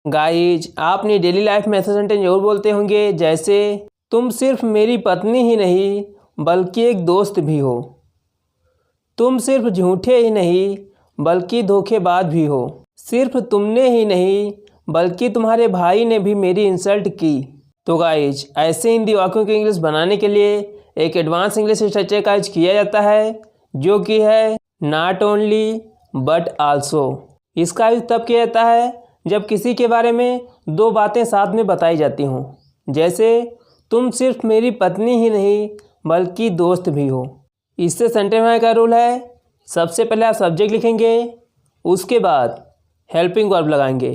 Guys, आप अपनी daily life में ऐसे सेंटेंस जरूर बोलते होंगे, जैसे तुम सिर्फ मेरी पत्नी ही नहीं बल्कि एक दोस्त भी हो। तुम सिर्फ झूठे ही नहीं बल्कि धोखेबाज भी हो। सिर्फ तुमने ही नहीं बल्कि तुम्हारे भाई ने भी मेरी इंसल्ट की। तो गाइज, ऐसे हिंदी वाक्यों की इंग्लिश बनाने के लिए एक एडवांस इंग्लिश स्ट्रक्चर का यूज किया जाता है, जो कि है नॉट ओनली बट आल्सो। इसका यूज तब किया जाता है जब किसी के बारे में दो बातें साथ में बताई जाती हों, जैसे तुम सिर्फ मेरी पत्नी ही नहीं बल्कि दोस्त भी हो। इससे सेंटेंस बनाने का रूल है, सबसे पहले आप सब्जेक्ट लिखेंगे, उसके बाद हेल्पिंग वर्ब लगाएंगे।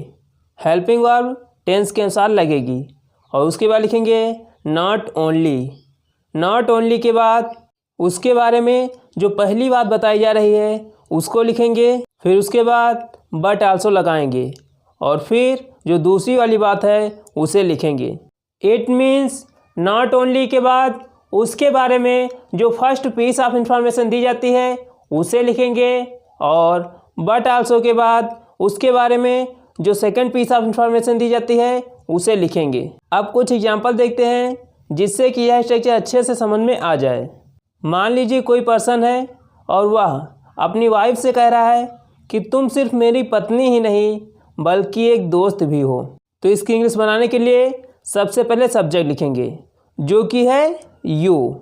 हेल्पिंग वर्ब टेंस के अनुसार लगेगी और उसके बाद लिखेंगे नॉट ओनली। नॉट ओनली के बाद उसके बारे में जो पहली बात बताई जा रही है उसको लिखेंगे, फिर उसके बाद बट आल्सो लगाएंगे और फिर जो दूसरी वाली बात है उसे लिखेंगे। इट मीन्स नॉट ओनली के बाद उसके बारे में जो फर्स्ट पीस ऑफ इंफॉर्मेशन दी जाती है उसे लिखेंगे और बट आल्सो के बाद उसके बारे में जो सेकंड पीस ऑफ इंफॉर्मेशन दी जाती है उसे लिखेंगे। अब कुछ एग्जांपल देखते हैं जिससे कि यह स्ट्रक्चर अच्छे से समझ में आ जाए। मान लीजिए कोई पर्सन है और वह अपनी वाइफ से कह रहा है कि तुम सिर्फ मेरी पत्नी ही नहीं बल्कि एक दोस्त भी हो। तो इसकी इंग्लिश बनाने के लिए सबसे पहले सब्जेक्ट लिखेंगे, जो कि है यू।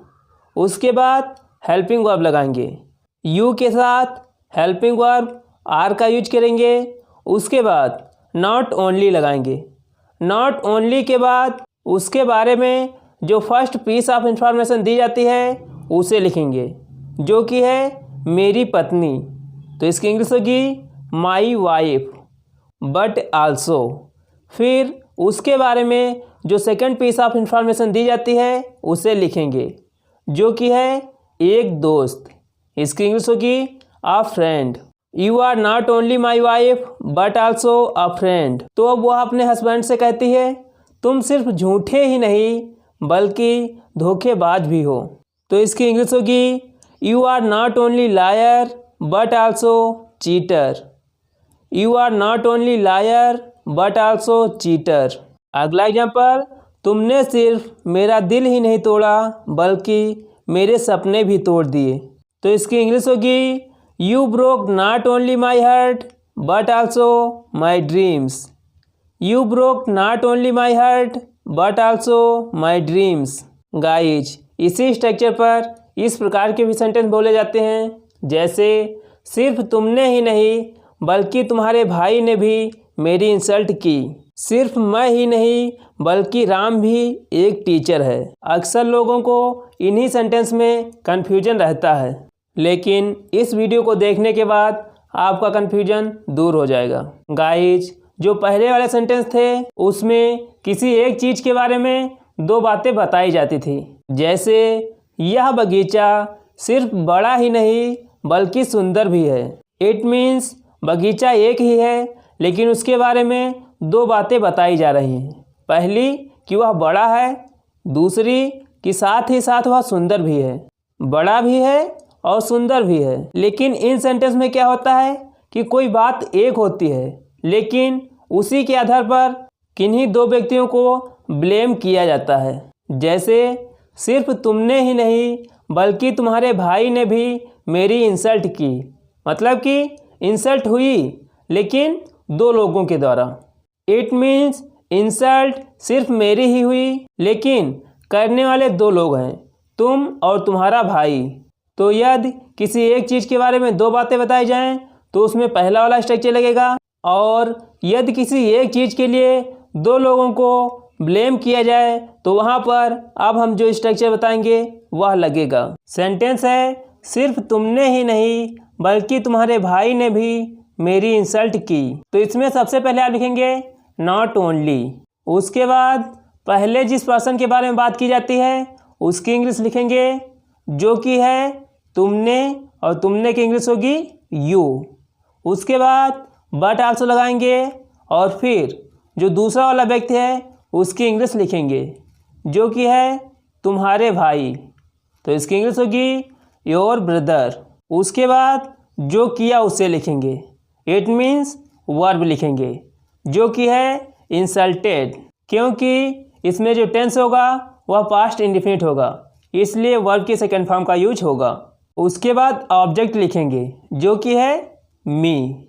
उसके बाद हेल्पिंग वर्ब लगाएंगे, यू के साथ हेल्पिंग वर्ब आर का यूज करेंगे। उसके बाद नॉट ओनली लगाएंगे। नॉट ओनली के बाद उसके बारे में जो फर्स्ट पीस ऑफ इंफॉर्मेशन दी जाती है उसे लिखेंगे, जो कि है मेरी पत्नी। तो इसकी इंग्लिश होगी माई वाइफ बट आल्सो। फिर उसके बारे में जो सेकंड पीस ऑफ इंफॉर्मेशन दी जाती है उसे लिखेंगे, जो कि है एक दोस्त। इसकी इंग्लिश होगी a friend. You are not only my wife but also a friend. तो अब वह अपने हस्बैंड से कहती है तुम सिर्फ झूठे ही नहीं बल्कि धोखेबाज भी हो। तो इसकी इंग्लिश होगी you are not only liar but also cheater. You are not only liar but also cheater. अगला एग्जाम्पल, तुमने सिर्फ मेरा दिल ही नहीं तोड़ा बल्कि मेरे सपने भी तोड़ दिए। तो इसकी इंग्लिश होगी you broke not only my heart but also my dreams. You broke not only my heart but also my dreams. Guys, इसी स्ट्रक्चर पर इस प्रकार के भी सेंटेंस बोले जाते हैं, जैसे सिर्फ तुमने ही नहीं बल्कि तुम्हारे भाई ने भी मेरी इंसल्ट की। सिर्फ मैं ही नहीं बल्कि राम भी एक टीचर है। अक्सर लोगों को इन्हीं सेंटेंस में कन्फ्यूजन रहता है, लेकिन इस वीडियो को देखने के बाद आपका कन्फ्यूजन दूर हो जाएगा। गाइज, जो पहले वाले सेंटेंस थे उसमें किसी एक चीज़ के बारे में दो बातें बताई जाती थी, जैसे यह बगीचा सिर्फ बड़ा ही नहीं बल्कि सुंदर भी है। इट मीन्स बगीचा एक ही है लेकिन उसके बारे में दो बातें बताई जा रही हैं। पहली कि वह बड़ा है, दूसरी कि साथ ही साथ वह सुंदर भी है। बड़ा भी है और सुंदर भी है। लेकिन इन सेंटेंस में क्या होता है कि कोई बात एक होती है लेकिन उसी के आधार पर किन्हीं दो व्यक्तियों को ब्लेम किया जाता है, जैसे सिर्फ तुमने ही नहीं बल्कि तुम्हारे भाई ने भी मेरी इंसल्ट की। मतलब कि इंसल्ट हुई लेकिन दो लोगों के द्वारा। इट मीन्स इंसल्ट सिर्फ मेरी ही हुई लेकिन करने वाले दो लोग हैं, तुम और तुम्हारा भाई। तो यदि किसी एक चीज़ के बारे में दो बातें बताई जाएं तो उसमें पहला वाला स्ट्रक्चर लगेगा, और यदि किसी एक चीज़ के लिए दो लोगों को ब्लेम किया जाए तो वहाँ पर अब हम जो स्ट्रक्चर बताएंगे वह लगेगा। सेंटेंस है सिर्फ तुमने ही नहीं बल्कि तुम्हारे भाई ने भी मेरी इंसल्ट की। तो इसमें सबसे पहले आप लिखेंगे नॉट ओनली। उसके बाद पहले जिस पर्सन के बारे में बात की जाती है उसकी इंग्लिश लिखेंगे, जो कि है तुमने, और तुमने की इंग्लिश होगी यू। उसके बाद बट आल्सो लगाएंगे और फिर जो दूसरा वाला व्यक्ति है उसकी इंग्लिश लिखेंगे, जो कि है तुम्हारे भाई। तो इसकी इंग्लिश होगी योर ब्रदर। उसके बाद जो किया उसे लिखेंगे, इट मीन्स वर्ब लिखेंगे, जो कि है इंसल्टेड, क्योंकि इसमें जो टेंस होगा वह पास्ट इंडेफिनिट होगा, इसलिए वर्ब के सेकंड फॉर्म का यूज होगा। उसके बाद ऑब्जेक्ट लिखेंगे जो कि है मी।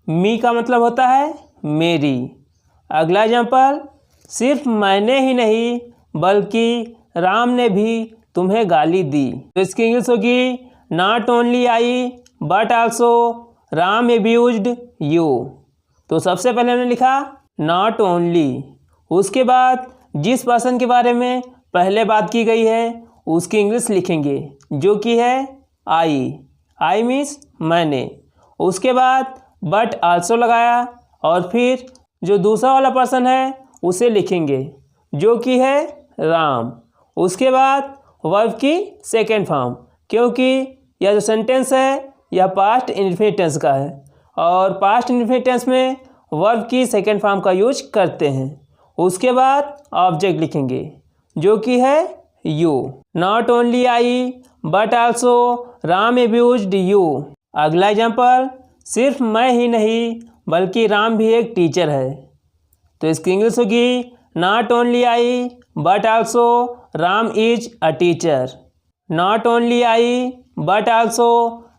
मी का मतलब होता है मेरी। अगला एग्जाम्पल, सिर्फ मैंने ही नहीं बल्कि राम ने भी तुम्हें गाली दी। तो इसकी इंग्लिश होगी not only I but also Ram abused you. तो सबसे पहले हमने लिखा नॉट ओनली, उसके बाद जिस पर्सन के बारे में पहले बात की गई है उसकी इंग्लिश लिखेंगे जो कि है आई। आई मीन्स मैंने। उसके बाद बट आल्सो लगाया और फिर जो दूसरा वाला पर्सन है उसे लिखेंगे जो कि है राम। उसके बाद वर्ब की सेकेंड फॉर्म, क्योंकि यह जो सेंटेंस है यह पास्ट इंडेफिनिट टेंस का है और पास्ट इंडेफिनिट टेंस में वर्ब की सेकेंड फॉर्म का यूज करते हैं। उसके बाद ऑब्जेक्ट लिखेंगे जो कि है you. Not only I but also Ram abused you. अगला एग्जाम्पल, सिर्फ मैं ही नहीं बल्कि राम भी एक टीचर है। तो इसकी इंग्लिश होगी not only I but also Ram is a teacher. Not only I but also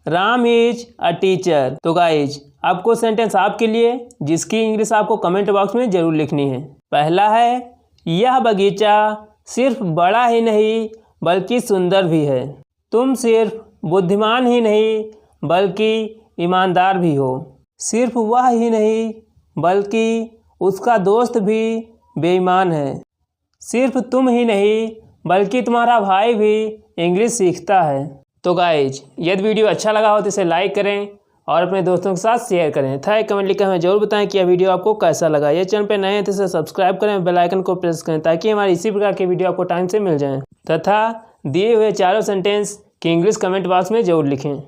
Ram is a teacher. तो गाइज अब कुछ सेंटेंस आपके लिए जिसकी इंग्लिश आपको कमेंट बॉक्स में ज़रूर लिखनी है। पहला है, यह बगीचा सिर्फ बड़ा ही नहीं बल्कि सुंदर भी है। तुम सिर्फ बुद्धिमान ही नहीं बल्कि ईमानदार भी हो। सिर्फ वह ही नहीं बल्कि उसका दोस्त भी बेईमान है। सिर्फ तुम ही नहीं बल्कि तुम्हारा भाई भी इंग्लिश सीखता है। तो गाइज यदि वीडियो अच्छा लगा हो तो इसे लाइक करें और अपने दोस्तों के साथ शेयर करें तथा एक कमेंट लिखकर हमें जरूर बताएं कि यह वीडियो आपको कैसा लगा। ये चैनल पे नए हैं तो इसे सब्सक्राइब करें, बेल आइकन को प्रेस करें ताकि हमारी इसी प्रकार की वीडियो आपको टाइम से मिल जाएं तथा दिए हुए चारों सेंटेंस की इंग्लिश कमेंट बॉक्स में जरूर लिखें।